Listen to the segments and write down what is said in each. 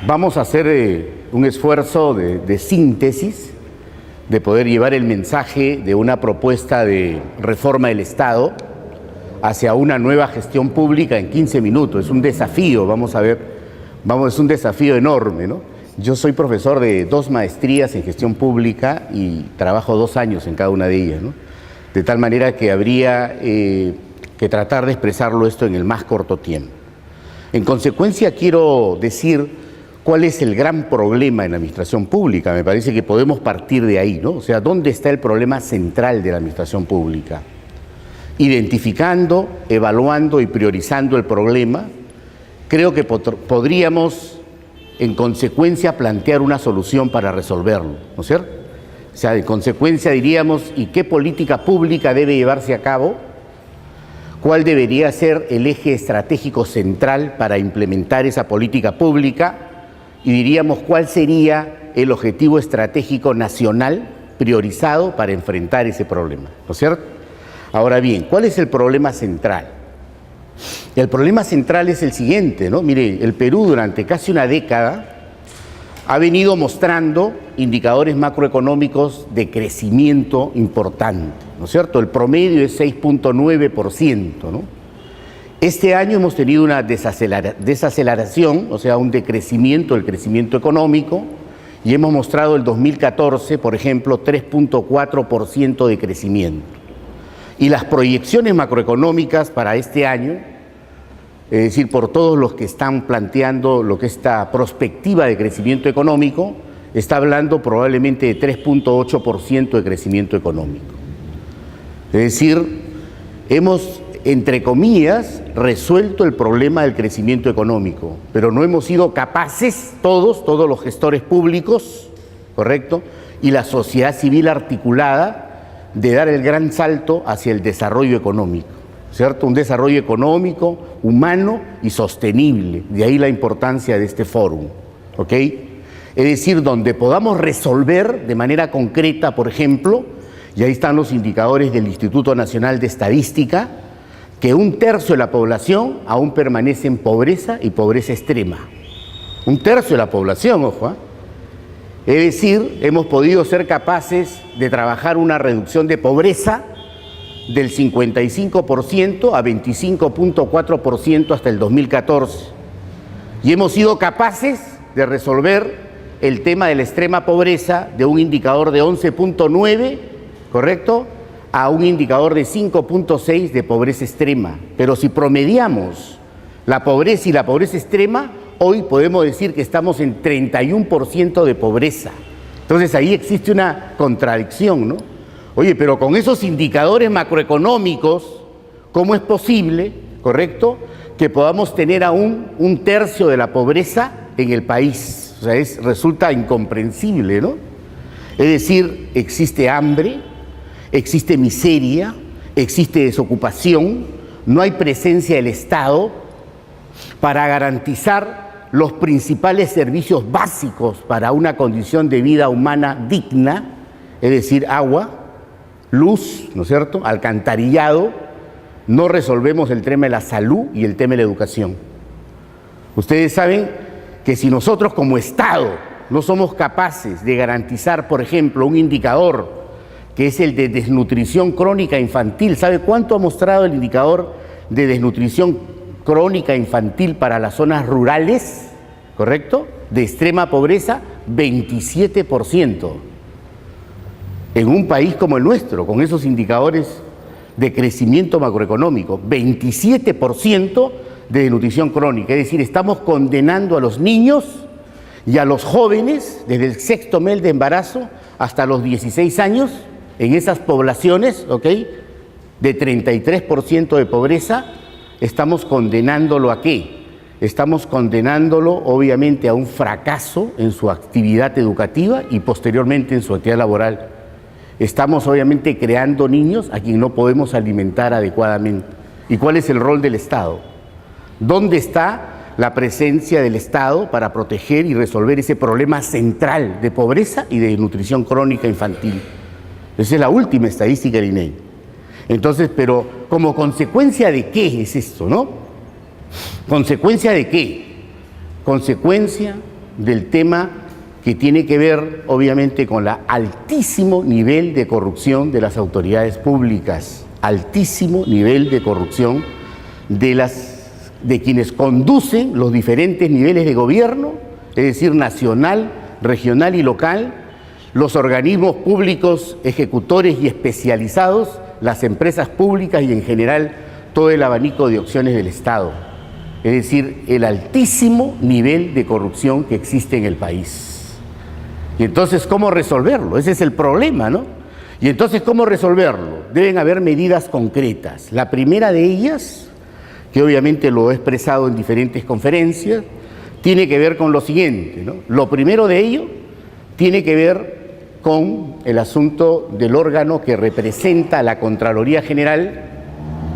Vamos a hacer un esfuerzo de síntesis, de poder llevar el mensaje de una propuesta de reforma del Estado hacia una nueva gestión pública en 15 minutos. Es un desafío, vamos a ver, es un desafío enorme, ¿no? Yo soy profesor de 2 maestrías en gestión pública y trabajo 2 años en cada una de ellas, ¿no? De tal manera que habría que tratar de expresarlo esto en el más corto tiempo. En consecuencia, quiero decir cuál es el gran problema en la administración pública. Me parece que podemos partir de ahí, ¿no? O sea, ¿dónde está el problema central de la administración pública? Identificando, evaluando y priorizando el problema, creo que podríamos, en consecuencia, plantear una solución para resolverlo, ¿no es cierto? O sea, en consecuencia diríamos, ¿y qué política pública debe llevarse a cabo? ¿Cuál debería ser el eje estratégico central para implementar esa política pública? Y diríamos, ¿cuál sería el objetivo estratégico nacional priorizado para enfrentar ese problema? ¿No es cierto? Ahora bien, ¿cuál es el problema central? El problema central es el siguiente, ¿no? Mire, el Perú durante casi una década ha venido mostrando indicadores macroeconómicos de crecimiento importante, ¿no es cierto? El promedio es 6.9%, ¿no? Este año hemos tenido una desaceleración, o sea, un decrecimiento del crecimiento económico, y hemos mostrado el 2014, por ejemplo, 3.4% de crecimiento. Y las proyecciones macroeconómicas para este año, es decir, por todos los que están planteando lo que esta perspectiva de crecimiento económico, está hablando probablemente de 3.8% de crecimiento económico. Es decir, hemos, entre comillas, resuelto el problema del crecimiento económico, pero no hemos sido capaces, todos los gestores públicos, ¿correcto?, y la sociedad civil articulada, de dar el gran salto hacia el desarrollo económico, ¿cierto? Un desarrollo económico, humano y sostenible. De ahí la importancia de este fórum, ¿ok? Es decir, donde podamos resolver de manera concreta, por ejemplo, y ahí están los indicadores del Instituto Nacional de Estadística, que 1/3 de la población aún permanece en pobreza y pobreza extrema. 1/3 de la población, ojo, ¿eh? Es decir, hemos podido ser capaces de trabajar una reducción de pobreza del 55% a 25.4% hasta el 2014. Y hemos sido capaces de resolver el tema de la extrema pobreza de un indicador de 11.9, ¿correcto?, a un indicador de 5.6 de pobreza extrema. Pero si promediamos la pobreza y la pobreza extrema, hoy podemos decir que estamos en 31% de pobreza. Entonces ahí existe una contradicción, ¿no? Oye, pero con esos indicadores macroeconómicos, ¿cómo es posible, correcto, que podamos tener aún 1/3 de la pobreza en el país? O sea, resulta incomprensible, ¿no? Es decir, existe hambre, existe miseria, existe desocupación, no hay presencia del Estado para garantizar los principales servicios básicos para una condición de vida humana digna, es decir, agua, luz, ¿no es cierto?, alcantarillado. No resolvemos el tema de la salud y el tema de la educación. Ustedes saben que si nosotros como Estado no somos capaces de garantizar, por ejemplo, un indicador que es el de desnutrición crónica infantil, ¿sabe cuánto ha mostrado el indicador de desnutrición crónica infantil para las zonas rurales, ¿correcto?, de extrema pobreza? 27%. En un país como el nuestro, con esos indicadores de crecimiento macroeconómico, 27% de desnutrición crónica. Es decir, estamos condenando a los niños y a los jóvenes desde el 6º mes de embarazo hasta los 16 años en esas poblaciones, ¿ok?, de 33% de pobreza. Estamos condenándolo ¿a qué? Estamos condenándolo obviamente a un fracaso en su actividad educativa y posteriormente en su actividad laboral. Estamos obviamente creando niños a quienes no podemos alimentar adecuadamente. ¿Y cuál es el rol del Estado? ¿Dónde está la presencia del Estado para proteger y resolver ese problema central de pobreza y de desnutrición crónica infantil? Esa es la última estadística del INEGI. Entonces, pero como consecuencia de qué es esto, ¿no? ¿Consecuencia de qué? Consecuencia del tema que tiene que ver, obviamente, con el altísimo nivel de corrupción de las autoridades públicas, altísimo nivel de corrupción de quienes conducen los diferentes niveles de gobierno, es decir, nacional, regional y local, los organismos públicos ejecutores y especializados, las empresas públicas y en general todo el abanico de opciones del Estado. Es decir, el altísimo nivel de corrupción que existe en el país. Y entonces, ¿cómo resolverlo? Ese es el problema, ¿no? Y entonces, ¿cómo resolverlo? Deben haber medidas concretas. La primera de ellas, que obviamente lo he expresado en diferentes conferencias, tiene que ver con lo siguiente, ¿no? Lo primero de ello tiene que ver con el asunto del órgano que representa a la Contraloría General.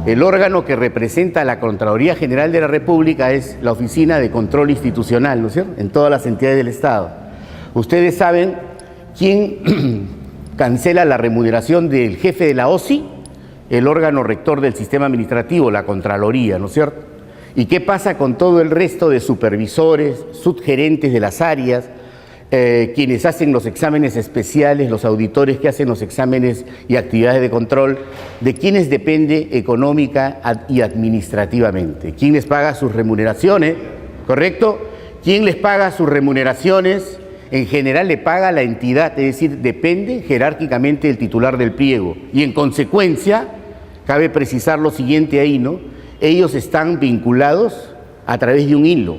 El órgano que representa a la Contraloría General de la República es la Oficina de Control Institucional, ¿no es cierto?, en todas las entidades del Estado. Ustedes saben quién cancela la remuneración del jefe de la OSI, el órgano rector del sistema administrativo, la Contraloría, ¿no es cierto? ¿Y qué pasa con todo el resto de supervisores, subgerentes de las áreas, quienes hacen los exámenes especiales, los auditores que hacen los exámenes y actividades de control? ¿De quiénes depende económica y administrativamente? ¿Quién les paga sus remuneraciones? ¿Correcto? ¿Quién les paga sus remuneraciones? En general le paga la entidad, es decir, depende jerárquicamente del titular del pliego. Y en consecuencia, cabe precisar lo siguiente ahí, ¿no? Ellos están vinculados a través de un hilo.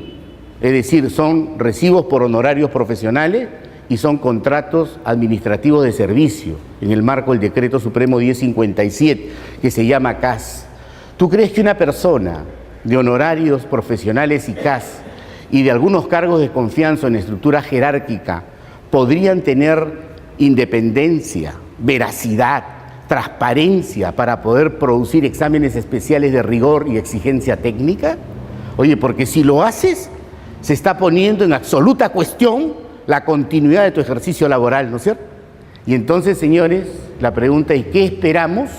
Es decir, son recibos por honorarios profesionales y son contratos administrativos de servicio, en el marco del Decreto Supremo 1057, que se llama CAS. ¿Tú crees que una persona de honorarios profesionales y CAS y de algunos cargos de confianza en estructura jerárquica podrían tener independencia, veracidad, transparencia para poder producir exámenes especiales de rigor y exigencia técnica? Oye, porque si lo haces, se está poniendo en absoluta cuestión la continuidad de tu ejercicio laboral, ¿no es cierto? Y entonces, señores, la pregunta es, ¿qué esperamos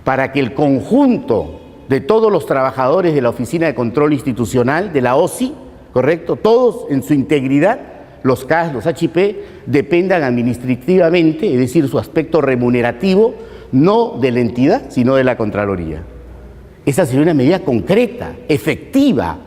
para que el conjunto de todos los trabajadores de la Oficina de Control Institucional, de la OSI, correcto, todos en su integridad, los CAS, los HIP, dependan administrativamente, es decir, su aspecto remunerativo, no de la entidad, sino de la Contraloría? Esa sería una medida concreta, efectiva,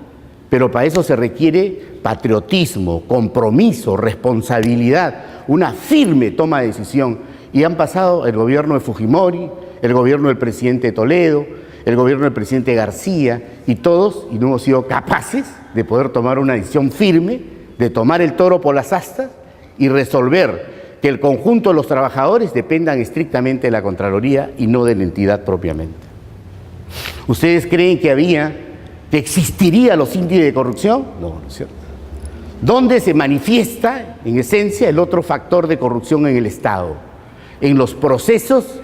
pero para eso se requiere patriotismo, compromiso, responsabilidad, una firme toma de decisión. Y han pasado el gobierno de Fujimori, el gobierno del presidente Toledo, el gobierno del presidente García, y todos, y no hemos sido capaces de poder tomar una decisión firme, de tomar el toro por las astas y resolver que el conjunto de los trabajadores dependan estrictamente de la Contraloría y no de la entidad propiamente. ¿Ustedes creen que existiría los índices de corrupción? No, no es cierto. ¿Dónde se manifiesta, en esencia, el otro factor de corrupción en el Estado? En los procesos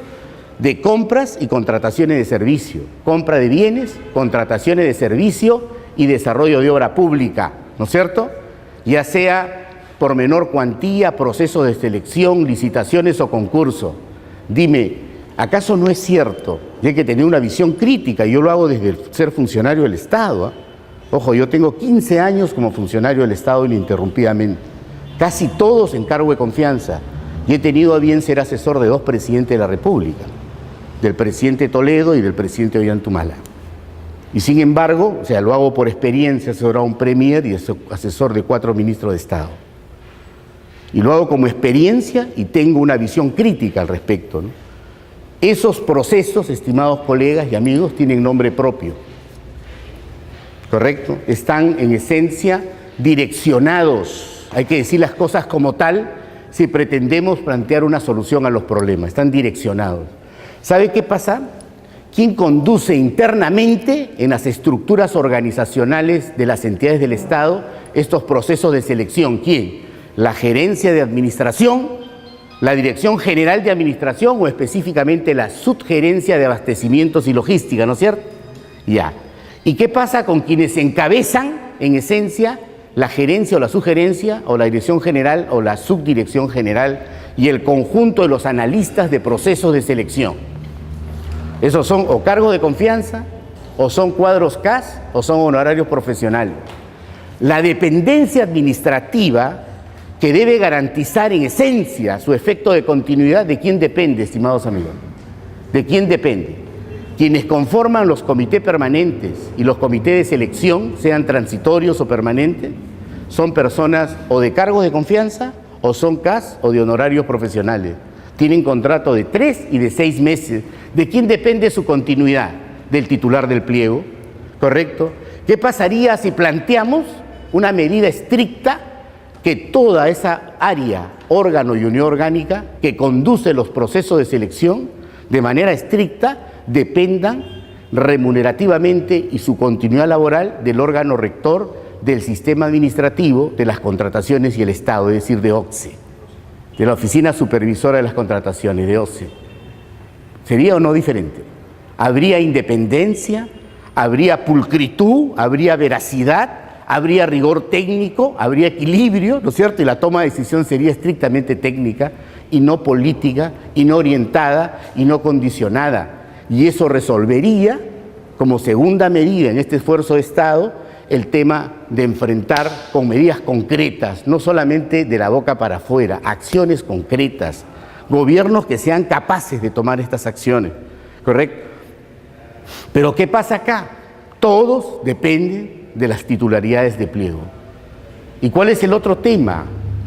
de compras y contrataciones de servicio, compra de bienes, contrataciones de servicio y desarrollo de obra pública, ¿no es cierto? Ya sea por menor cuantía, procesos de selección, licitaciones o concurso. Dime, ¿acaso no es cierto? Y hay que tener una visión crítica, yo lo hago desde el ser funcionario del Estado, ¿eh? Ojo, yo tengo 15 años como funcionario del Estado ininterrumpidamente, casi todos en cargo de confianza, y he tenido a bien ser asesor de 2 presidentes de la República, del presidente Toledo y del presidente Ollantumala. Y sin embargo, o sea, lo hago por experiencia, asesor a un premier y asesor de 4 ministros de Estado. Y lo hago como experiencia y tengo una visión crítica al respecto, ¿no? Esos procesos, estimados colegas y amigos, tienen nombre propio, ¿correcto? Están en esencia direccionados, hay que decir las cosas como tal si pretendemos plantear una solución a los problemas, están direccionados. ¿Sabe qué pasa? ¿Quién conduce internamente en las estructuras organizacionales de las entidades del Estado estos procesos de selección? ¿Quién? ¿La gerencia de administración, la Dirección General de Administración o específicamente la Subgerencia de Abastecimientos y Logística, ¿no es cierto? Ya. ¿Y qué pasa con quienes encabezan, en esencia, la gerencia o la subgerencia o la Dirección General o la Subdirección General y el conjunto de los analistas de procesos de selección? Esos son o cargos de confianza, o son cuadros CAS, o son honorarios profesionales. La dependencia administrativa que debe garantizar en esencia su efecto de continuidad, ¿de quién depende, estimados amigos? ¿De quién depende? Quienes conforman los comités permanentes y los comités de selección, sean transitorios o permanentes, son personas o de cargos de confianza o son CAS o de honorarios profesionales. Tienen contrato de 3 y de 6 meses. ¿De quién depende su continuidad? Del titular del pliego, ¿correcto? ¿Qué pasaría si planteamos una medida estricta que toda esa área, órgano y unión orgánica que conduce los procesos de selección de manera estricta dependan remunerativamente y su continuidad laboral del órgano rector del sistema administrativo de las contrataciones y el Estado, es decir, de OCSE, de la Oficina Supervisora de las Contrataciones, de OCSE? ¿Sería o no diferente? ¿Habría independencia? ¿Habría pulcritud? ¿Habría veracidad? ¿Habría rigor técnico? ¿Habría equilibrio? ¿No es cierto? Y la toma de decisión sería estrictamente técnica y no política, y no orientada, y no condicionada. Y eso resolvería, como segunda medida en este esfuerzo de Estado, el tema de enfrentar con medidas concretas, no solamente de la boca para afuera, acciones concretas, gobiernos que sean capaces de tomar estas acciones, ¿correcto? Pero ¿qué pasa acá? Todos dependen de las titularidades de pliego. ¿Y cuál es el otro tema,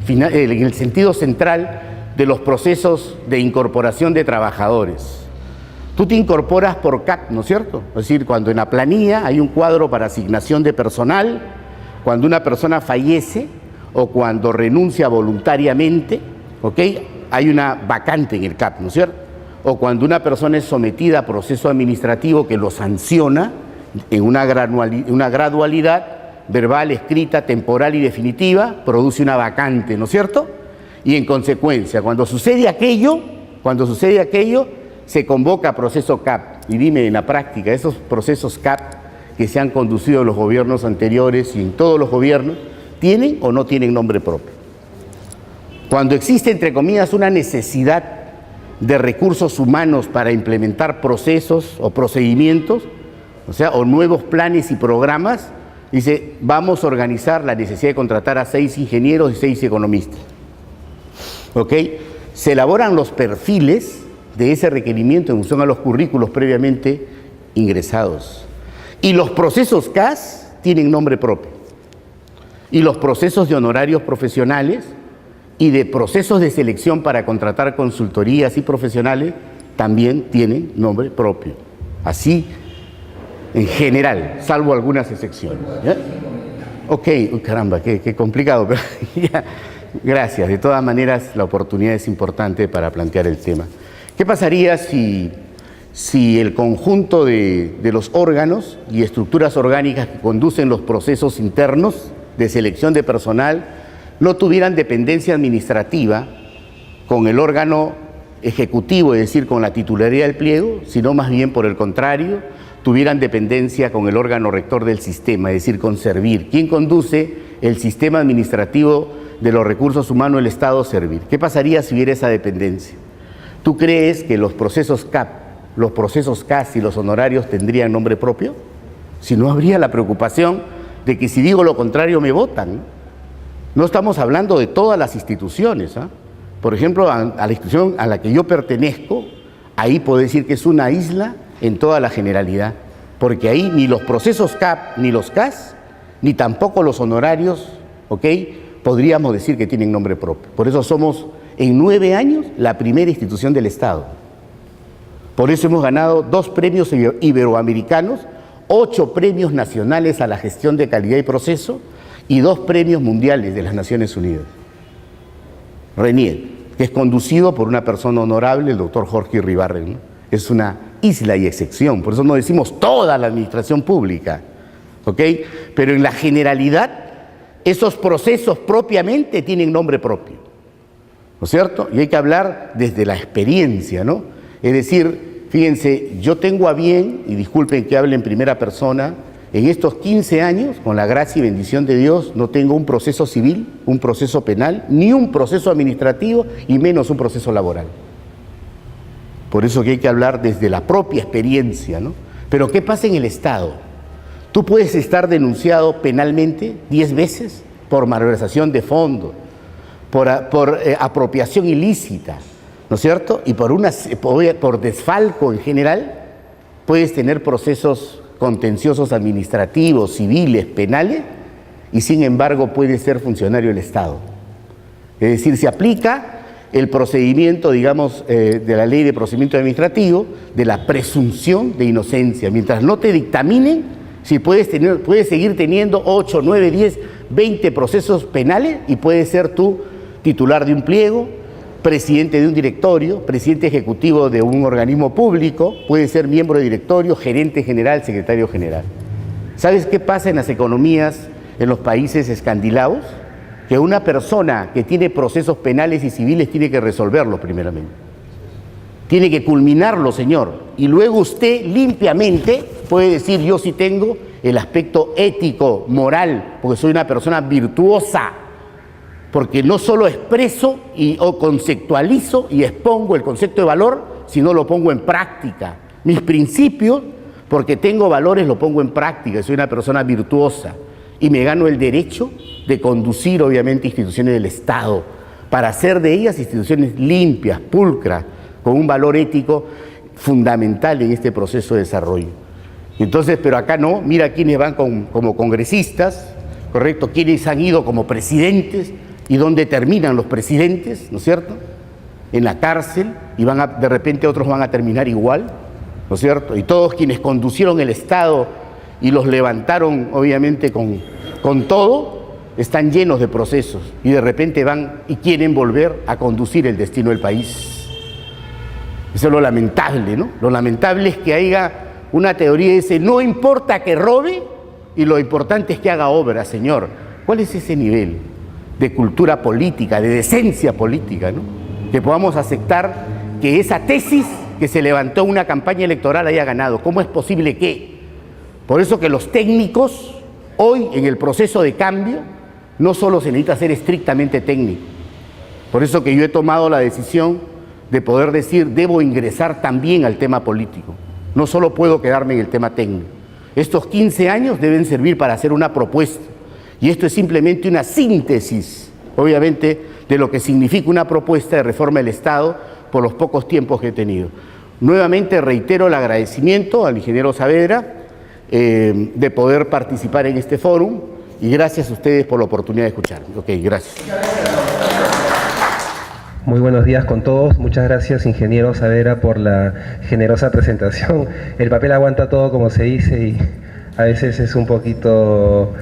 en el sentido central de los procesos de incorporación de trabajadores? Tú te incorporas por CAP, ¿no es cierto? Es decir, cuando en la planilla hay un cuadro para asignación de personal, cuando una persona fallece o cuando renuncia voluntariamente, ¿ok? Hay una vacante en el CAP, ¿no es cierto? O cuando una persona es sometida a proceso administrativo que lo sanciona en una gradualidad verbal, escrita, temporal y definitiva, produce una vacante, ¿no es cierto? Y en consecuencia, cuando sucede aquello, se convoca a proceso CAP. Y dime, en la práctica, esos procesos CAP que se han conducido en los gobiernos anteriores y en todos los gobiernos, ¿tienen o no tienen nombre propio? Cuando existe, entre comillas, una necesidad de recursos humanos para implementar procesos o procedimientos, o nuevos planes y programas, dice, vamos a organizar la necesidad de contratar a 6 ingenieros y 6 economistas. ¿Ok? Se elaboran los perfiles de ese requerimiento en función a los currículos previamente ingresados. Y los procesos CAS tienen nombre propio. Y los procesos de honorarios profesionales y de procesos de selección para contratar consultorías y profesionales también tienen nombre propio. Así, en general, salvo algunas excepciones. ¿Ya? Ok, caramba, qué complicado, pero ya, gracias. De todas maneras, la oportunidad es importante para plantear el tema. ¿Qué pasaría si el conjunto de los órganos y estructuras orgánicas que conducen los procesos internos de selección de personal no tuvieran dependencia administrativa con el órgano ejecutivo, es decir, con la titularidad del pliego, sino más bien por el contrario, tuvieran dependencia con el órgano rector del sistema, es decir, con Servir? ¿Quién conduce el sistema administrativo de los recursos humanos del Estado? Servir. ¿Qué pasaría si hubiera esa dependencia? ¿Tú crees que los procesos CAP, los procesos CAS y los honorarios tendrían nombre propio? Si no, habría la preocupación de que si digo lo contrario me votan. No estamos hablando de todas las instituciones, ¿eh? Por ejemplo, a la institución a la que yo pertenezco, ahí puedo decir que es una isla en toda la generalidad, porque ahí ni los procesos CAP, ni los CAS, ni tampoco los honorarios, ¿ok?, podríamos decir que tienen nombre propio. Por eso somos, en 9 años, la primera institución del Estado. Por eso hemos ganado 2 premios iberoamericanos, 8 premios nacionales a la gestión de calidad y proceso y 2 premios mundiales de las Naciones Unidas. RENIER, que es conducido por una persona honorable, el doctor Jorge Iribarren, ¿no? Es una isla y excepción, por eso no decimos toda la administración pública, ¿ok? Pero en la generalidad, esos procesos propiamente tienen nombre propio, ¿no es cierto? Y hay que hablar desde la experiencia, ¿no? Es decir, fíjense, yo tengo a bien, y disculpen que hable en primera persona, en estos 15 años, con la gracia y bendición de Dios, no tengo un proceso civil, un proceso penal, ni un proceso administrativo, y menos un proceso laboral. Por eso que hay que hablar desde la propia experiencia, ¿no? Pero ¿qué pasa en el Estado? Tú puedes estar denunciado penalmente 10 veces por malversación de fondos, por apropiación ilícita, ¿no es cierto? Y por desfalco en general, puedes tener procesos contenciosos administrativos, civiles, penales, y sin embargo puedes ser funcionario del Estado. Es decir, se aplica el procedimiento, digamos, de la ley de procedimiento administrativo, de la presunción de inocencia. Mientras no te dictaminen, si puedes seguir teniendo 8, 9, 10, 20 procesos penales y puedes ser tú titular de un pliego, presidente de un directorio, presidente ejecutivo de un organismo público, puedes ser miembro de directorio, gerente general, secretario general. ¿Sabes qué pasa en las economías en los países escandinavos? Que una persona que tiene procesos penales y civiles tiene que resolverlos primeramente. Tiene que culminarlo, señor. Y luego usted limpiamente puede decir, yo sí tengo el aspecto ético, moral, porque soy una persona virtuosa, porque no solo expreso o conceptualizo y expongo el concepto de valor, sino lo pongo en práctica. Mis principios, porque tengo valores, lo pongo en práctica, soy una persona virtuosa. Y me gano el derecho de conducir, obviamente, instituciones del Estado, para hacer de ellas instituciones limpias, pulcras, con un valor ético fundamental en este proceso de desarrollo. Entonces, pero acá no, mira quiénes van como congresistas, ¿correcto? Quiénes han ido como presidentes y dónde terminan los presidentes, ¿no es cierto? En la cárcel, y de repente otros van a terminar igual, ¿no es cierto? Y todos quienes conducieron el Estado y los levantaron, obviamente, con todo, están llenos de procesos y de repente van y quieren volver a conducir el destino del país. Eso es lo lamentable, ¿no? Lo lamentable es que haya una teoría que dice, no importa que robe y lo importante es que haga obra, señor. ¿Cuál es ese nivel de cultura política, de decencia política, ¿no? Que podamos aceptar que esa tesis que se levantó en una campaña electoral haya ganado. ¿Cómo es posible que? Por eso que los técnicos, hoy en el proceso de cambio, no solo se necesita ser estrictamente técnico. Por eso que yo he tomado la decisión de poder decir, debo ingresar también al tema político. No solo puedo quedarme en el tema técnico. Estos 15 años deben servir para hacer una propuesta. Y esto es simplemente una síntesis, obviamente, de lo que significa una propuesta de reforma del Estado por los pocos tiempos que he tenido. Nuevamente reitero el agradecimiento al ingeniero Saavedra de poder participar en este fórum y gracias a ustedes por la oportunidad de escucharme. Ok, gracias. Muy buenos días con todos. Muchas gracias, ingeniero Saavedra, por la generosa presentación. El papel aguanta todo, como se dice, y a veces es un poquito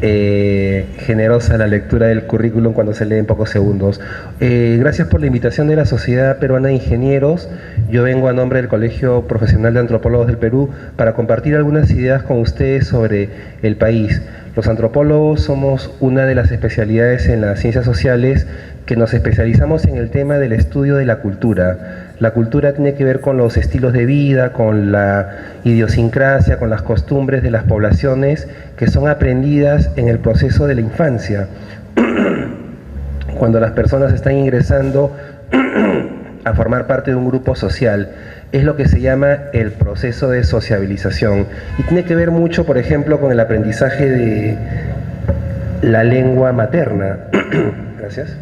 generosa la lectura del currículum cuando se lee en pocos segundos. Gracias por la invitación de la Sociedad Peruana de Ingenieros. Yo vengo a nombre del Colegio Profesional de Antropólogos del Perú para compartir algunas ideas con ustedes sobre el país. Los antropólogos somos una de las especialidades en las ciencias sociales que nos especializamos en el tema del estudio de la cultura. La cultura tiene que ver con los estilos de vida, con la idiosincrasia, con las costumbres de las poblaciones que son aprendidas en el proceso de la infancia. Cuando las personas están ingresando a formar parte de un grupo social, es lo que se llama el proceso de sociabilización. Y tiene que ver mucho, por ejemplo, con el aprendizaje de la lengua materna. Gracias.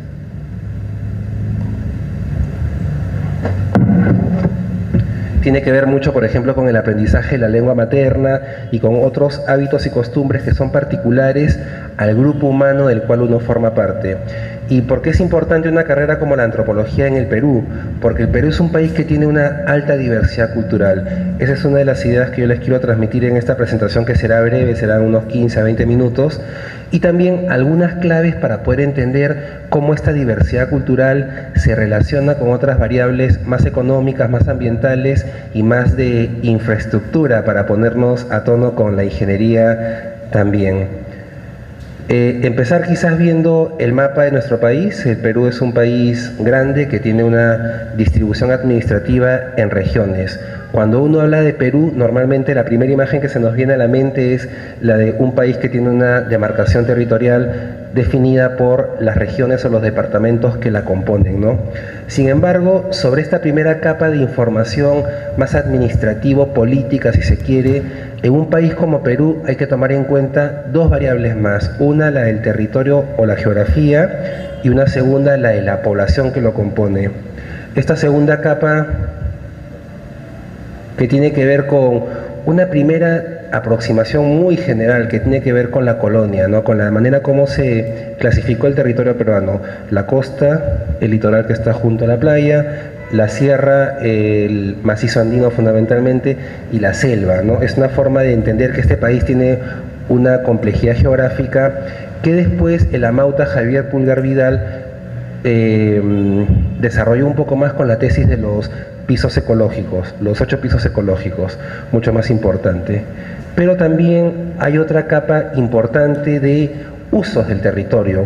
Tiene que ver mucho, por ejemplo, con el aprendizaje de la lengua materna y con otros hábitos y costumbres que son particulares al grupo humano del cual uno forma parte. ¿Y por qué es importante una carrera como la antropología en el Perú? Porque el Perú es un país que tiene una alta diversidad cultural. Esa es una de las ideas que yo les quiero transmitir en esta presentación, que será breve, serán unos 15 a 20 minutos, y también algunas claves para poder entender cómo esta diversidad cultural se relaciona con otras variables más económicas, más ambientales y más de infraestructura para ponernos a tono con la ingeniería también. Empezar quizás viendo el mapa de nuestro país. El Perú es un país grande que tiene una distribución administrativa en regiones. Cuando uno habla de Perú, normalmente la primera imagen que se nos viene a la mente es la de un país que tiene una demarcación territorial definida por las regiones o los departamentos que la componen, ¿no? Sin embargo, sobre esta primera capa de información más administrativo-política, si se quiere, En un país como Perú hay que tomar en cuenta dos variables más, una la del territorio o la geografía y una segunda la de la población que lo compone. Esta segunda capa que tiene que ver con una primera aproximación muy general que tiene que ver con la colonia, ¿no? Con la manera como se clasificó el territorio peruano, la costa, el litoral que está junto a la playa, la sierra, el macizo andino fundamentalmente y la selva, ¿no? Es una forma de entender que este país tiene una complejidad geográfica que después el amauta Javier Pulgar Vidal desarrolló un poco más con la tesis de los pisos ecológicos, los 8 pisos ecológicos, mucho más importante. Pero también hay otra capa importante de usos del territorio.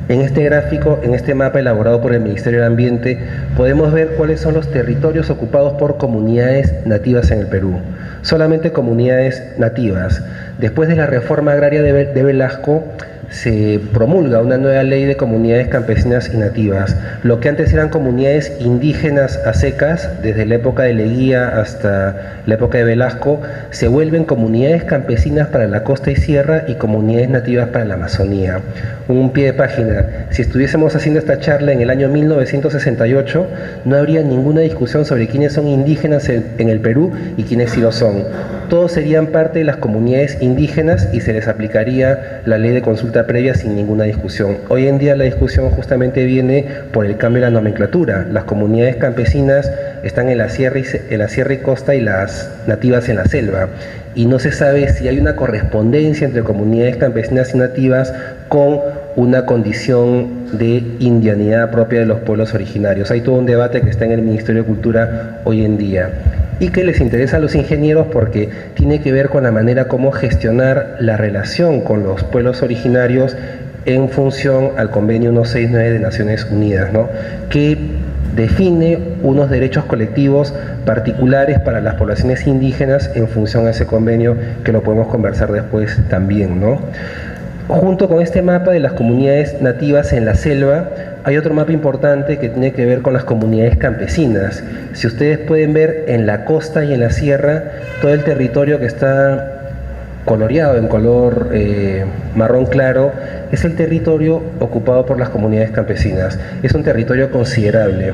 En este gráfico, en este mapa elaborado por el Ministerio del Ambiente, podemos ver cuáles son los territorios ocupados por comunidades nativas en el Perú. Solamente comunidades nativas. Después de la reforma agraria de Velasco, se promulga una nueva ley de comunidades campesinas y nativas. Lo que antes eran comunidades indígenas a secas, desde la época de Leguía hasta la época de Velasco, se vuelven comunidades campesinas para la costa y sierra y comunidades nativas para la Amazonía. Un pie de página. Si estuviésemos haciendo esta charla en el año 1968, no habría ninguna discusión sobre quiénes son indígenas en el Perú y quiénes sí lo son. Todos serían parte de las comunidades indígenas y se les aplicaría la ley de consulta previa sin ninguna discusión. Hoy en día la discusión justamente viene por el cambio de la nomenclatura. Las comunidades campesinas están en la sierra y costa y las nativas en la selva. Y no se sabe si hay una correspondencia entre comunidades campesinas y nativas con una condición de indianidad propia de los pueblos originarios. Hay todo un debate que está en el Ministerio de Cultura hoy en día y que les interesa a los ingenieros porque tiene que ver con la manera como gestionar la relación con los pueblos originarios en función al Convenio 169 de Naciones Unidas, ¿no? Que define unos derechos colectivos particulares para las poblaciones indígenas en función a ese convenio, que lo podemos conversar después también, ¿no? Junto con este mapa de las comunidades nativas en la selva, hay otro mapa importante que tiene que ver con las comunidades campesinas. Si ustedes pueden ver en la costa y en la sierra, todo el territorio que está coloreado en color marrón claro, es el territorio ocupado por las comunidades campesinas. Es un territorio considerable.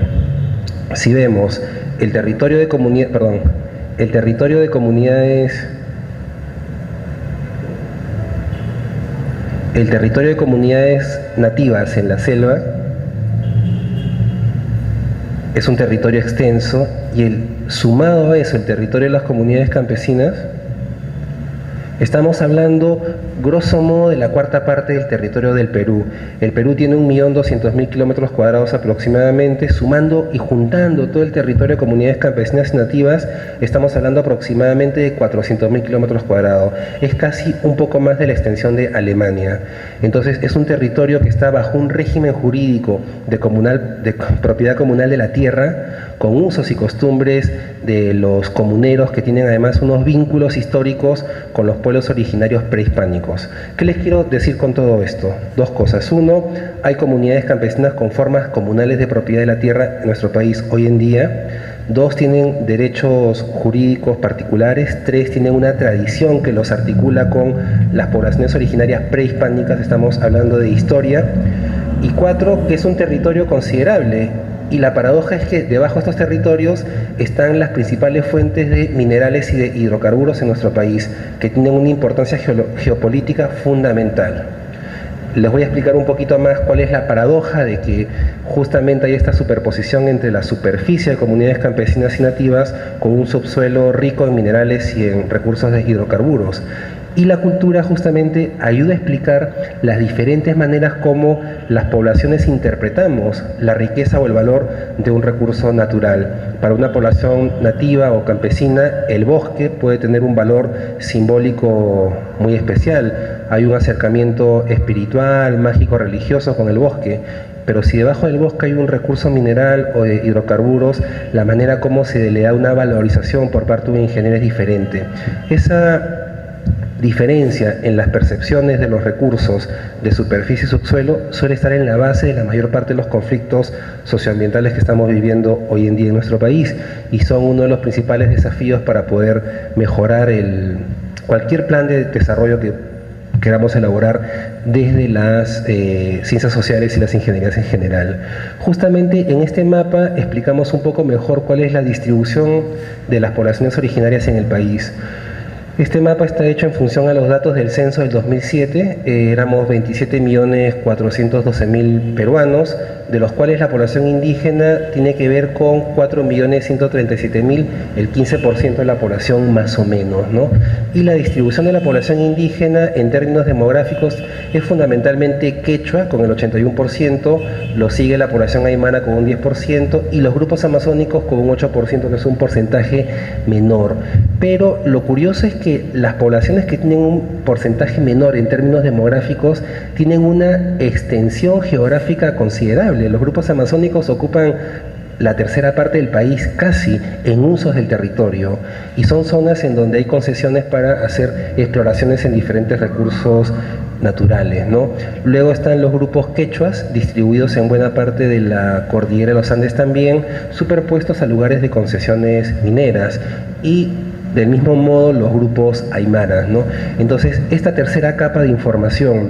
Si vemos el territorio de comunidades nativas en la selva es un territorio extenso y sumado a eso el territorio de las comunidades campesinas, estamos hablando grosso modo de la cuarta parte del territorio del Perú. El Perú tiene 1.200.000 kilómetros cuadrados aproximadamente, sumando y juntando todo el territorio de comunidades campesinas y nativas, estamos hablando aproximadamente de 400.000 kilómetros cuadrados. Es casi un poco más de la extensión de Alemania. Entonces es un territorio que está bajo un régimen jurídico de propiedad comunal de la tierra, con usos y costumbres de los comuneros que tienen además unos vínculos históricos con los pueblos originarios prehispánicos. ¿Qué les quiero decir con todo esto? Dos cosas. Uno, hay comunidades campesinas con formas comunales de propiedad de la tierra en nuestro país hoy en día. Dos, tienen derechos jurídicos particulares. Tres, tienen una tradición que los articula con las poblaciones originarias prehispánicas, estamos hablando de historia. Y cuatro, que es un territorio considerable. Y la paradoja es que debajo de estos territorios están las principales fuentes de minerales y de hidrocarburos en nuestro país, que tienen una importancia geopolítica fundamental. Les voy a explicar un poquito más cuál es la paradoja de que justamente hay esta superposición entre la superficie de comunidades campesinas y nativas con un subsuelo rico en minerales y en recursos de hidrocarburos. Y la cultura justamente ayuda a explicar las diferentes maneras como las poblaciones interpretamos la riqueza o el valor de un recurso natural. Para una población nativa o campesina, el bosque puede tener un valor simbólico muy especial. Hay un acercamiento espiritual, mágico, religioso con el bosque. Pero si debajo del bosque hay un recurso mineral o de hidrocarburos, la manera como se le da una valorización por parte de un ingeniero es diferente. Esa diferencia en las percepciones de los recursos de superficie y subsuelo suele estar en la base de la mayor parte de los conflictos socioambientales que estamos viviendo hoy en día en nuestro país, y son uno de los principales desafíos para poder mejorar cualquier plan de desarrollo que queramos elaborar desde las ciencias sociales y las ingenierías en general. Justamente en este mapa explicamos un poco mejor cuál es la distribución de las poblaciones originarias en el país. Este mapa está hecho en función a los datos del censo del 2007, éramos 27.412.000 peruanos, de los cuales la población indígena tiene que ver con 4.137.000, el 15% de la población más o menos, ¿no? Y la distribución de la población indígena en términos demográficos es fundamentalmente quechua con el 81%, lo sigue la población aymara con un 10% y los grupos amazónicos con un 8%, que es un porcentaje menor. Pero lo curioso es que las poblaciones que tienen un porcentaje menor en términos demográficos tienen una extensión geográfica considerable. Los grupos amazónicos ocupan la tercera parte del país casi en usos del territorio, y son zonas en donde hay concesiones para hacer exploraciones en diferentes recursos naturales, ¿no? Luego están los grupos quechuas, distribuidos en buena parte de la cordillera de los Andes también, superpuestos a lugares de concesiones mineras, y del mismo modo los grupos aymaras, ¿no? Entonces, esta tercera capa de información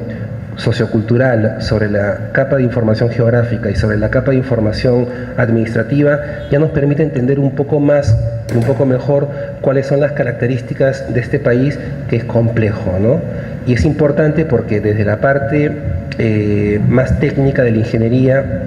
sociocultural sobre la capa de información geográfica y sobre la capa de información administrativa ya nos permite entender un poco más, un poco mejor cuáles son las características de este país, que es complejo, ¿no? Y es importante porque desde la parte más técnica de la ingeniería,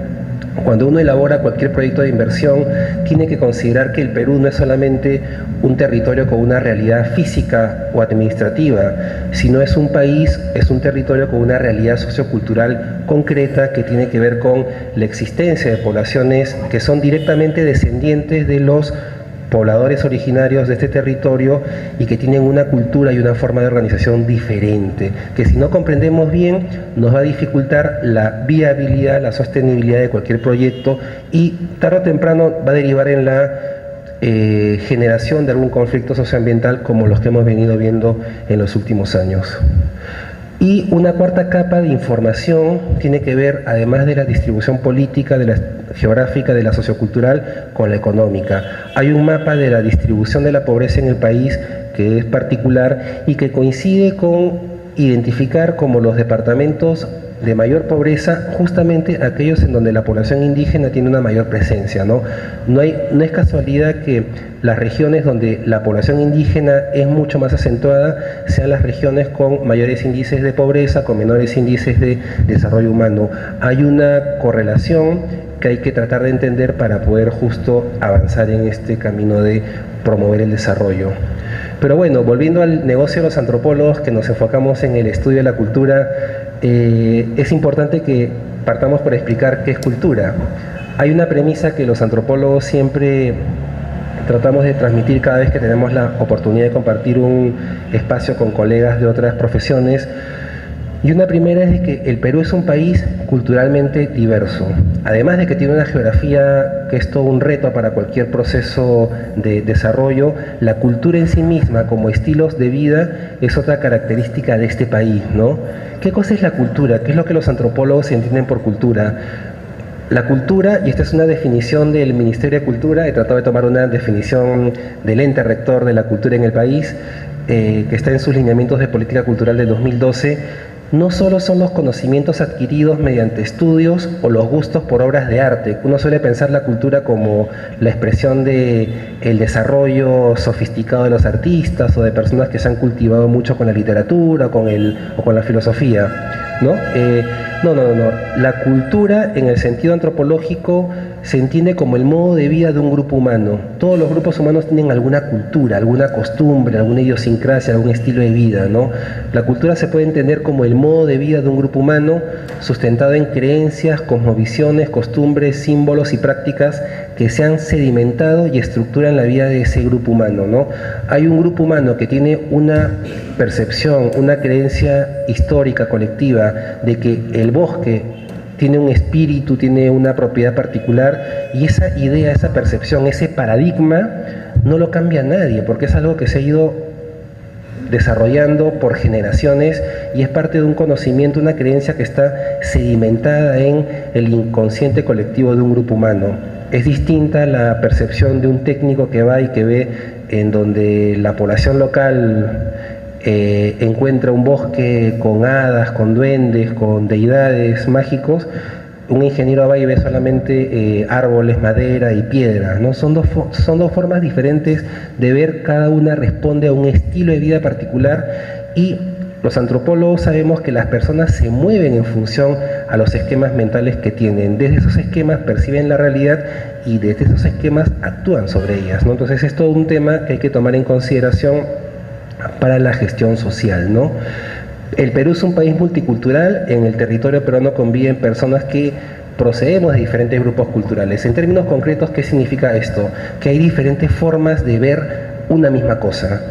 cuando uno elabora cualquier proyecto de inversión, tiene que considerar que el Perú no es solamente un territorio con una realidad física o administrativa, sino es un país, es un territorio con una realidad sociocultural concreta que tiene que ver con la existencia de poblaciones que son directamente descendientes de los pobladores originarios de este territorio y que tienen una cultura y una forma de organización diferente, que si no comprendemos bien nos va a dificultar la viabilidad, la sostenibilidad de cualquier proyecto, y tarde o temprano va a derivar en la generación de algún conflicto socioambiental como los que hemos venido viendo en los últimos años. Y una cuarta capa de información tiene que ver, además de la distribución política, de la geográfica, de la sociocultural, con la económica. Hay un mapa de la distribución de la pobreza en el país que es particular y que coincide con identificar como los departamentos de mayor pobreza justamente aquellos en donde la población indígena tiene una mayor presencia, ¿no? No es casualidad que las regiones donde la población indígena es mucho más acentuada sean las regiones con mayores índices de pobreza, con menores índices de desarrollo humano. Hay una correlación que hay que tratar de entender para poder justo avanzar en este camino de promover el desarrollo. Pero bueno, volviendo al negocio de los antropólogos, que nos enfocamos en el estudio de la cultura, es importante que partamos por explicar qué es cultura. Hay una premisa que los antropólogos siempre tratamos de transmitir cada vez que tenemos la oportunidad de compartir un espacio con colegas de otras profesiones, y una primera es de que el Perú es un país culturalmente diverso. Además de que tiene una geografía que es todo un reto para cualquier proceso de desarrollo, la cultura en sí misma como estilos de vida es otra característica de este país, ¿no? ¿Qué cosa es la cultura? ¿Qué es lo que los antropólogos entienden por cultura? La cultura, y esta es una definición del Ministerio de Cultura, he tratado de tomar una definición del ente rector de la cultura en el país, que está en sus lineamientos de política cultural de 2012, no solo son los conocimientos adquiridos mediante estudios o los gustos por obras de arte. Uno suele pensar la cultura como la expresión de el desarrollo sofisticado de los artistas o de personas que se han cultivado mucho con la literatura o con la filosofía, ¿no? No. La cultura en el sentido antropológico se entiende como el modo de vida de un grupo humano. Todos los grupos humanos tienen alguna cultura, alguna costumbre, alguna idiosincrasia, algún estilo de vida, ¿no? La cultura se puede entender como el modo de vida de un grupo humano sustentado en creencias, cosmovisiones, costumbres, símbolos y prácticas que se han sedimentado y estructuran la vida de ese grupo humano, ¿no? Hay un grupo humano que tiene una percepción, una creencia histórica colectiva de que el bosque tiene un espíritu, tiene una propiedad particular, y esa idea, esa percepción, ese paradigma no lo cambia nadie, porque es algo que se ha ido desarrollando por generaciones y es parte de un conocimiento, una creencia que está sedimentada en el inconsciente colectivo de un grupo humano. Es distinta la percepción de un técnico que va y que ve en donde la población local encuentra un bosque con hadas, con duendes, con deidades mágicos. Un ingeniero va y ve solamente árboles, madera y piedra, ¿no? Son dos formas diferentes de ver, cada una responde a un estilo de vida particular y los antropólogos sabemos que las personas se mueven en función a los esquemas mentales que tienen. Desde esos esquemas perciben la realidad y desde esos esquemas actúan sobre ellas, ¿no? Entonces es todo un tema que hay que tomar en consideración para la gestión social, ¿no? El Perú es un país multicultural, en el territorio peruano conviven personas que procedemos de diferentes grupos culturales. En términos concretos, ¿qué significa esto? Que hay diferentes formas de ver una misma cosa.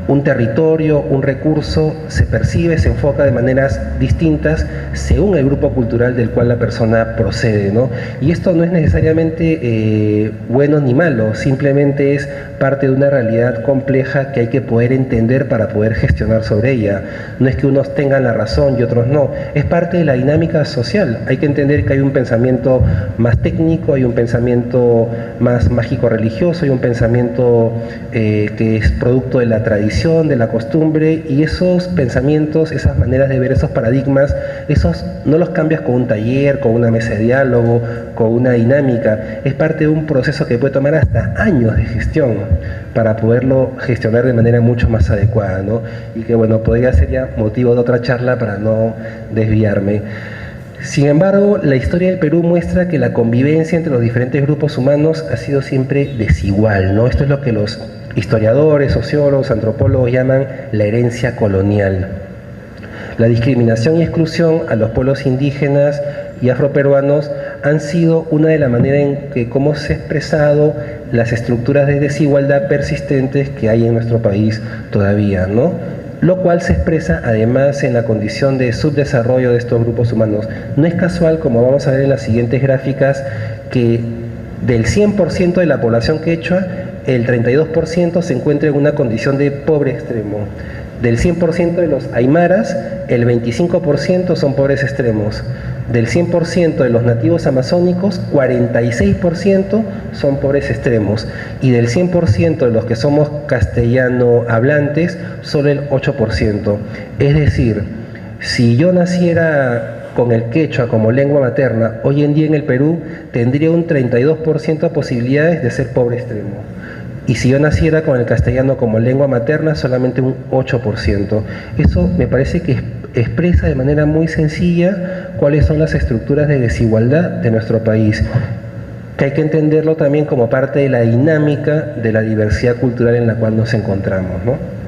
Un territorio, un recurso, se percibe, se enfoca de maneras distintas según el grupo cultural del cual la persona procede, ¿no? Y esto no es necesariamente bueno ni malo, simplemente es parte de una realidad compleja que hay que poder entender para poder gestionar sobre ella. No es que unos tengan la razón y otros no, es parte de la dinámica social. Hay que entender que hay un pensamiento más técnico, hay un pensamiento más mágico-religioso, hay un pensamiento que es producto de la tradición, de la costumbre, y esos pensamientos, esas maneras de ver, esos paradigmas, esos no los cambias con un taller, con una mesa de diálogo, con una dinámica. Es parte de un proceso que puede tomar hasta años de gestión para poderlo gestionar de manera mucho más adecuada, ¿no? Y que bueno, podría ser ya motivo de otra charla para no desviarme. Sin embargo, la historia del Perú muestra que la convivencia entre los diferentes grupos humanos ha sido siempre desigual, ¿no? Esto es lo que los historiadores, sociólogos, antropólogos llaman la herencia colonial. La discriminación y exclusión a los pueblos indígenas y afroperuanos han sido una de las maneras en que cómo se han expresado las estructuras de desigualdad persistentes que hay en nuestro país todavía, ¿no? Lo cual se expresa además en la condición de subdesarrollo de estos grupos humanos. No es casual, como vamos a ver en las siguientes gráficas, que del 100% de la población quechua, el 32% se encuentra en una condición de pobre extremo. Del 100% de los aymaras, el 25% son pobres extremos. Del 100% de los nativos amazónicos, 46% son pobres extremos. Y del 100% de los que somos castellano hablantes, solo el 8%. Es decir, si yo naciera con el quechua como lengua materna, hoy en día en el Perú tendría un 32% de posibilidades de ser pobre extremo. Y si yo naciera con el castellano como lengua materna, solamente un 8%. Eso me parece que expresa de manera muy sencilla cuáles son las estructuras de desigualdad de nuestro país, que hay que entenderlo también como parte de la dinámica de la diversidad cultural en la cual nos encontramos, ¿no?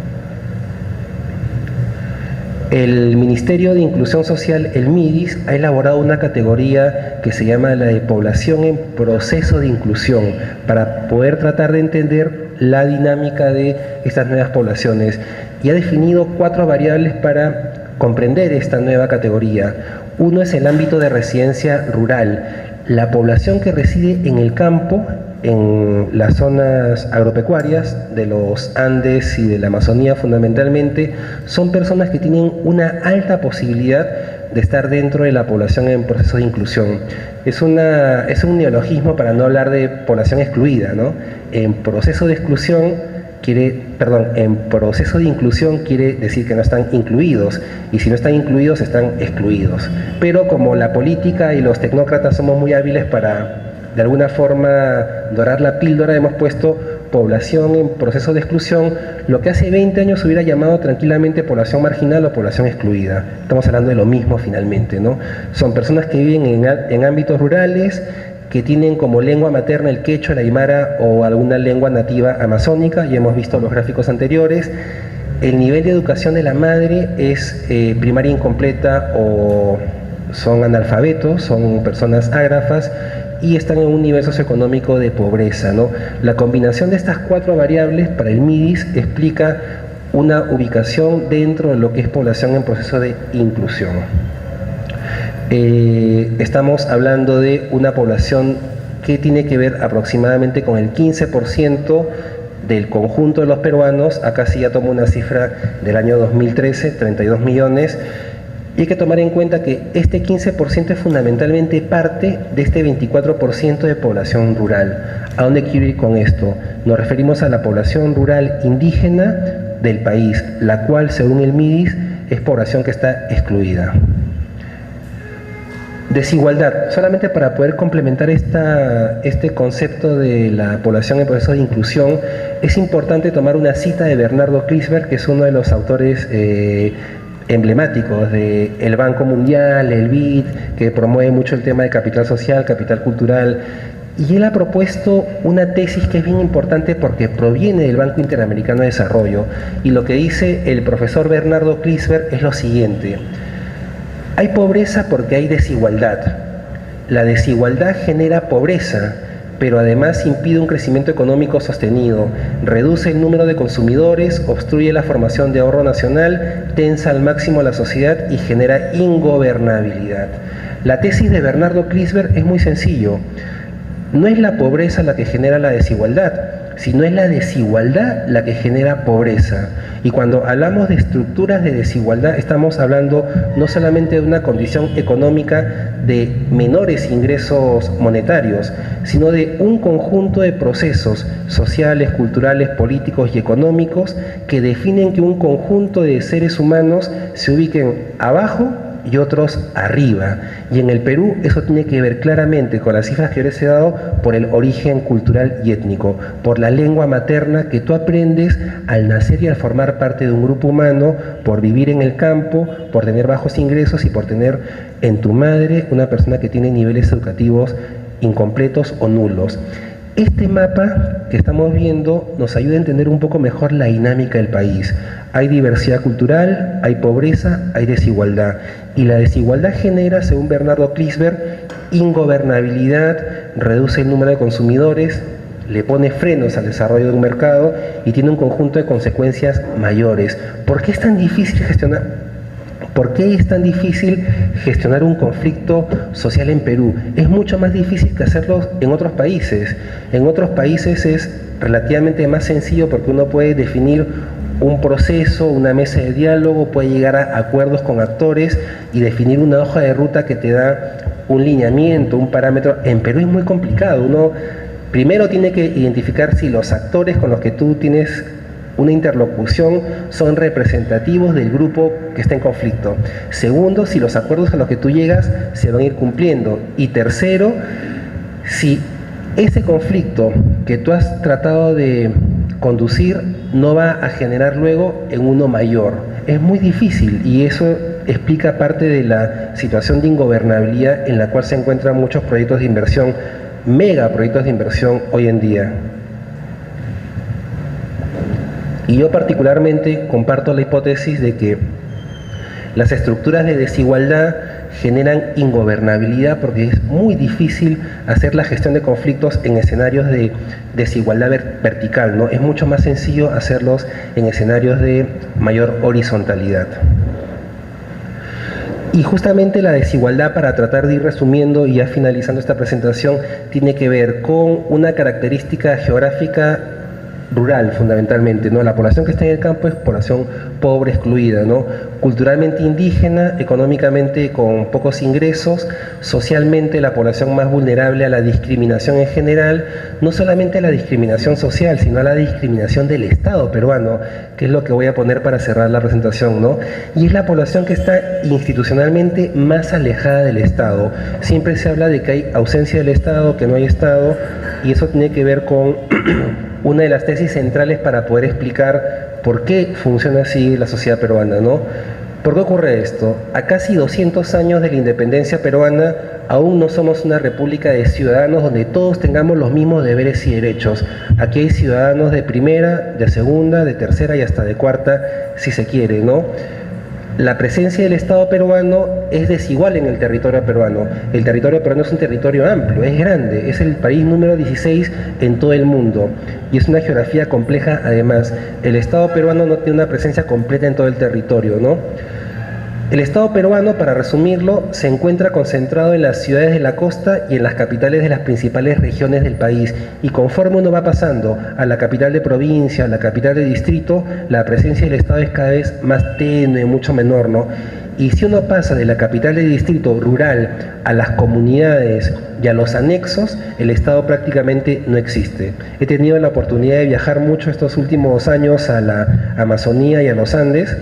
El Ministerio de Inclusión Social, el MIDIS, ha elaborado una categoría que se llama la de población en proceso de inclusión, para poder tratar de entender la dinámica de estas nuevas poblaciones, y ha definido 4 variables para comprender esta nueva categoría. Uno es el ámbito de residencia rural, la población que reside en el campo, en las zonas agropecuarias de los Andes y de la Amazonía fundamentalmente, son personas que tienen una alta posibilidad de estar dentro de la población en proceso de inclusión. Es un neologismo para no hablar de población excluida, ¿no? En proceso de inclusión quiere decir que no están incluidos, y si no están incluidos, están excluidos. Pero como la política y los tecnócratas somos muy hábiles para de alguna forma dorar la píldora, hemos puesto población en proceso de exclusión, lo que hace 20 años se hubiera llamado tranquilamente población marginal o población excluida. Estamos hablando de lo mismo finalmente, ¿no? Son personas que viven en ámbitos rurales, que tienen como lengua materna el quechua, el aymara o alguna lengua nativa amazónica, ya hemos visto los gráficos anteriores. El nivel de educación de la madre es primaria incompleta o son analfabetos, son personas ágrafas, y están en un nivel socioeconómico de pobreza, ¿no? La combinación de estas 4 variables para el MIDIS explica una ubicación dentro de lo que es población en proceso de inclusión. Estamos hablando de una población que tiene que ver aproximadamente con el 15% del conjunto de los peruanos, acá sí ya tomo una cifra del año 2013, 32 millones, y hay que tomar en cuenta que este 15% es fundamentalmente parte de este 24% de población rural. ¿A dónde quiero ir con esto? Nos referimos a la población rural indígena del país, la cual, según el MIDIS, es población que está excluida. Desigualdad. Solamente para poder complementar este concepto de la población en proceso de inclusión, es importante tomar una cita de Bernardo Klinsberg, que es uno de los autores emblemáticos del Banco Mundial, el BID, que promueve mucho el tema de capital social, capital cultural, y él ha propuesto una tesis que es bien importante porque proviene del Banco Interamericano de Desarrollo, y lo que dice el profesor Bernardo Klinsberg es lo siguiente: hay pobreza porque hay desigualdad. La desigualdad genera pobreza, pero además impide un crecimiento económico sostenido, reduce el número de consumidores, obstruye la formación de ahorro nacional, tensa al máximo la sociedad y genera ingobernabilidad. La tesis de Bernardo Klinsberg es muy sencillo. No es la pobreza la que genera la desigualdad, sino es la desigualdad la que genera pobreza. Y cuando hablamos de estructuras de desigualdad, estamos hablando no solamente de una condición económica de menores ingresos monetarios, sino de un conjunto de procesos sociales, culturales, políticos y económicos que definen que un conjunto de seres humanos se ubiquen abajo y otros arriba. Y en el Perú eso tiene que ver claramente con las cifras que les he dado por el origen cultural y étnico, por la lengua materna que tú aprendes al nacer y al formar parte de un grupo humano, por vivir en el campo, por tener bajos ingresos y por tener en tu madre una persona que tiene niveles educativos incompletos o nulos. Este mapa que estamos viendo nos ayuda a entender un poco mejor la dinámica del país. Hay diversidad cultural, hay pobreza, hay desigualdad. Y la desigualdad genera, según Bernardo Klinsberg, ingobernabilidad, reduce el número de consumidores, le pone frenos al desarrollo de un mercado y tiene un conjunto de consecuencias mayores. ¿Por qué es tan difícil gestionar? ¿Por qué es tan difícil gestionar un conflicto social en Perú? Es mucho más difícil que hacerlo en otros países. En otros países es relativamente más sencillo porque uno puede definir un proceso, una mesa de diálogo, puede llegar a acuerdos con actores y definir una hoja de ruta que te da un lineamiento, un parámetro. En Perú es muy complicado. Uno primero tiene que identificar si los actores con los que tú tienes una interlocución son representativos del grupo que está en conflicto. Segundo, si los acuerdos a los que tú llegas se van a ir cumpliendo. Y tercero, si ese conflicto que tú has tratado de conducir no va a generar luego en uno mayor. Es muy difícil y eso explica parte de la situación de ingobernabilidad en la cual se encuentran muchos proyectos de inversión, megaproyectos de inversión hoy en día. Y yo particularmente comparto la hipótesis de que las estructuras de desigualdad generan ingobernabilidad porque es muy difícil hacer la gestión de conflictos en escenarios de desigualdad vertical, ¿no? Es mucho más sencillo hacerlos en escenarios de mayor horizontalidad. Y justamente la desigualdad, para tratar de ir resumiendo y ya finalizando esta presentación, tiene que ver con una característica geográfica rural fundamentalmente, ¿no? La población que está en el campo es población pobre, excluida, ¿no? Culturalmente indígena, económicamente con pocos ingresos, socialmente la población más vulnerable a la discriminación en general, no solamente a la discriminación social, sino a la discriminación del Estado peruano, que es lo que voy a poner para cerrar la presentación, ¿no? Y es la población que está institucionalmente más alejada del Estado. Siempre se habla de que hay ausencia del Estado, que no hay Estado, y eso tiene que ver con una de las tesis centrales para poder explicar por qué funciona así la sociedad peruana, ¿no? ¿Por qué ocurre esto? A casi 200 años de la independencia peruana, aún no somos una república de ciudadanos donde todos tengamos los mismos deberes y derechos. Aquí hay ciudadanos de primera, de segunda, de tercera y hasta de cuarta, si se quiere, ¿no? La presencia del Estado peruano es desigual en el territorio peruano. El territorio peruano es un territorio amplio, es grande, es el país número 16 en todo el mundo y es una geografía compleja. Además, el Estado peruano no tiene una presencia completa en todo el territorio, ¿no? El Estado peruano, para resumirlo, se encuentra concentrado en las ciudades de la costa y en las capitales de las principales regiones del país. Y conforme uno va pasando a la capital de provincia, a la capital de distrito, la presencia del Estado es cada vez más tenue, mucho menor, ¿no? Y si uno pasa de la capital de distrito rural a las comunidades y a los anexos, el Estado prácticamente no existe. He tenido la oportunidad de viajar mucho estos últimos años a la Amazonía y a los Andes.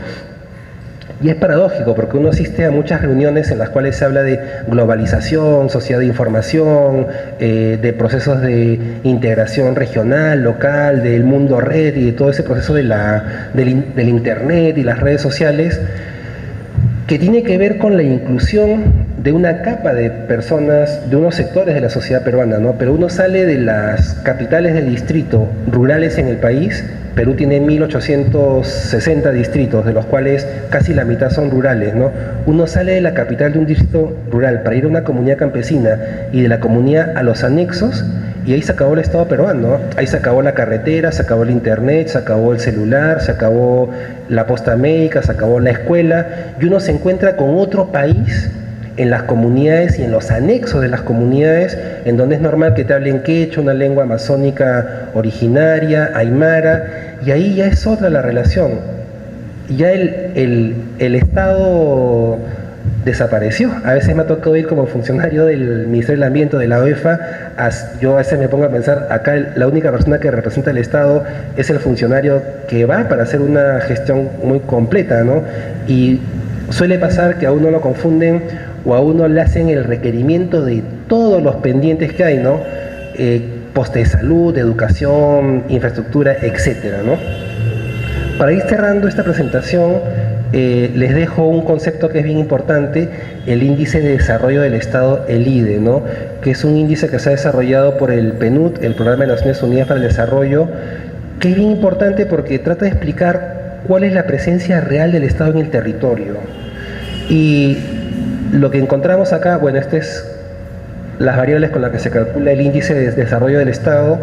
Y es paradójico porque uno asiste a muchas reuniones en las cuales se habla de globalización, sociedad de información, de procesos de integración regional, local, del mundo red y de todo ese proceso del internet y las redes sociales, que tiene que ver con la inclusión de una capa de personas, de unos sectores de la sociedad peruana, ¿no? Pero uno sale de las capitales de distrito rurales en el país. Perú tiene 1860 distritos, de los cuales casi la mitad son rurales, ¿no? Uno sale de la capital de un distrito rural para ir a una comunidad campesina y de la comunidad a los anexos, y ahí se acabó el Estado peruano, ¿no? Ahí se acabó la carretera, se acabó el internet, se acabó el celular, se acabó la posta médica, se acabó la escuela, y uno se encuentra con otro país en las comunidades y en los anexos de las comunidades, en donde es normal que te hablen quechua, una lengua amazónica originaria, aymara, y ahí ya es otra la relación. Ya el Estado desapareció. A veces me ha tocado ir como funcionario del Ministerio del Ambiente, de la OEFA, yo a veces me pongo a pensar, acá la única persona que representa el Estado es el funcionario que va para hacer una gestión muy completa, ¿no? Y suele pasar que a uno lo confunden o a uno le hacen el requerimiento de todos los pendientes que hay, ¿no? Poste de salud, educación, infraestructura, etcétera, ¿no? Para ir cerrando esta presentación, les dejo un concepto que es bien importante, el Índice de Desarrollo del Estado, el IDE, ¿no? Que es un índice que se ha desarrollado por el PNUD, el Programa de Naciones Unidas para el Desarrollo, que es bien importante porque trata de explicar cuál es la presencia real del Estado en el territorio. Y lo que encontramos acá, bueno, estas es las variables con las que se calcula el índice de desarrollo del Estado.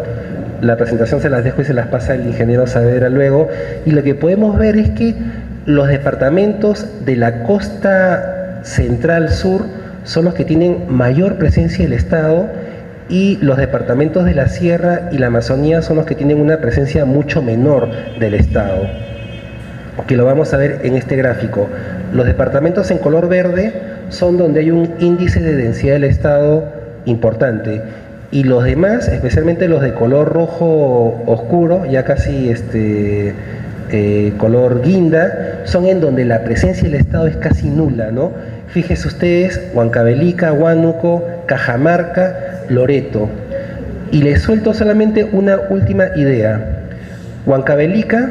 La presentación se las dejo y se las pasa el ingeniero Saavedra luego. Y lo que podemos ver es que los departamentos de la costa central sur son los que tienen mayor presencia del Estado, y los departamentos de la sierra y la Amazonía son los que tienen una presencia mucho menor del Estado, que lo vamos a ver en este gráfico. Los departamentos en color verde son donde hay un índice de densidad del Estado importante, y los demás, especialmente los de color rojo oscuro, ya casi color guinda, son en donde la presencia del Estado es casi nula, ¿no? Fíjense ustedes, Huancavelica, Huánuco, Cajamarca, Loreto. Y les suelto solamente una última idea. Huancavelica,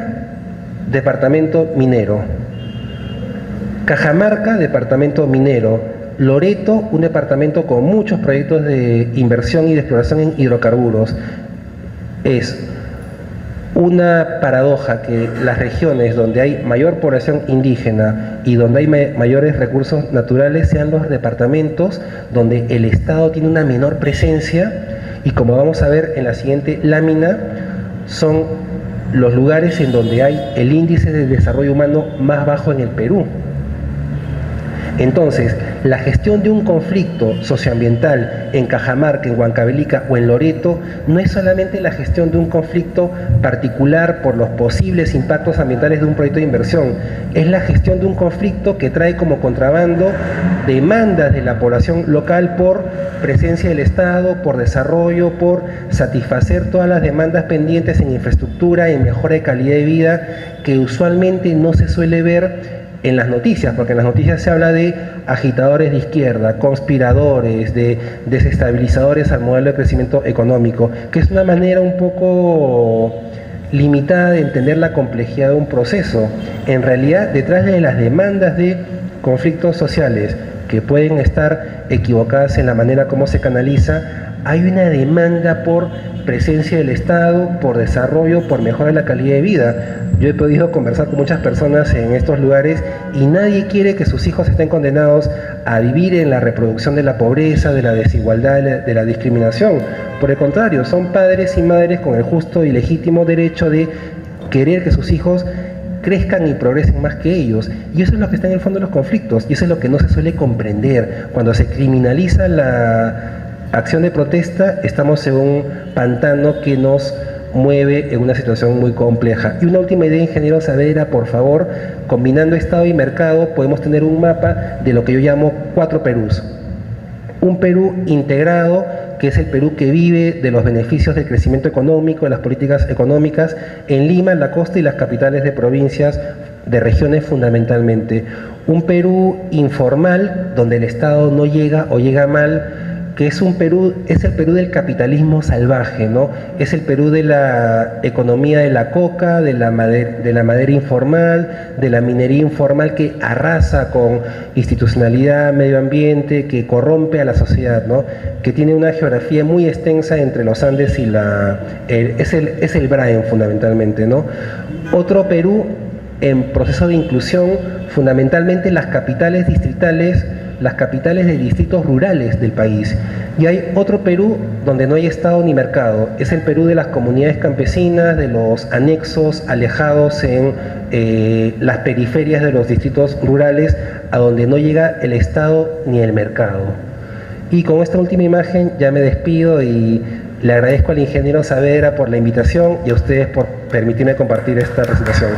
departamento minero. Cajamarca, departamento minero. Loreto, un departamento con muchos proyectos de inversión y de exploración en hidrocarburos. Es una paradoja que las regiones donde hay mayor población indígena y donde hay mayores recursos naturales sean los departamentos donde el Estado tiene una menor presencia, y como vamos a ver en la siguiente lámina, son los lugares en donde hay el índice de desarrollo humano más bajo en el Perú. Entonces, la gestión de un conflicto socioambiental en Cajamarca, en Huancavelica o en Loreto no es solamente la gestión de un conflicto particular por los posibles impactos ambientales de un proyecto de inversión, es la gestión de un conflicto que trae como contrabando demandas de la población local por presencia del Estado, por desarrollo, por satisfacer todas las demandas pendientes en infraestructura, en mejora de calidad de vida, que usualmente no se suele ver en las noticias, porque en las noticias se habla de agitadores de izquierda, conspiradores, de desestabilizadores al modelo de crecimiento económico, que es una manera un poco limitada de entender la complejidad de un proceso. En realidad, detrás de las demandas de conflictos sociales, que pueden estar equivocadas en la manera como se canaliza, hay una demanda por presencia del Estado, por desarrollo, por mejora de la calidad de vida. Yo he podido conversar con muchas personas en estos lugares y nadie quiere que sus hijos estén condenados a vivir en la reproducción de la pobreza, de la desigualdad, de la discriminación. Por el contrario, son padres y madres con el justo y legítimo derecho de querer que sus hijos crezcan y progresen más que ellos. Y eso es lo que está en el fondo de los conflictos, y eso es lo que no se suele comprender. Cuando se criminaliza la acción de protesta, estamos en un pantano que nos mueve en una situación muy compleja. Y una última idea, ingeniero Saavedra, por favor, combinando Estado y mercado, podemos tener un mapa de lo que yo llamo 4 Perús. Un Perú integrado, que es el Perú que vive de los beneficios del crecimiento económico, de las políticas económicas, en Lima, en la costa y las capitales de provincias, de regiones fundamentalmente. Un Perú informal, donde el Estado no llega o llega mal, que es un Perú, es el Perú del capitalismo salvaje, ¿no? Es el Perú de la economía de la coca, de la madera informal, de la minería informal, que arrasa con institucionalidad, medio ambiente, que corrompe a la sociedad, ¿no? Que tiene una geografía muy extensa entre los Andes y es el Brain fundamentalmente, ¿no? Otro Perú en proceso de inclusión, fundamentalmente las capitales distritales, las capitales de distritos rurales del país. Y hay otro Perú donde no hay Estado ni mercado. Es el Perú de las comunidades campesinas, de los anexos alejados en las periferias de los distritos rurales, a donde no llega el Estado ni el mercado. Y con esta última imagen ya me despido y le agradezco al ingeniero Saavedra por la invitación y a ustedes por permitirme compartir esta presentación.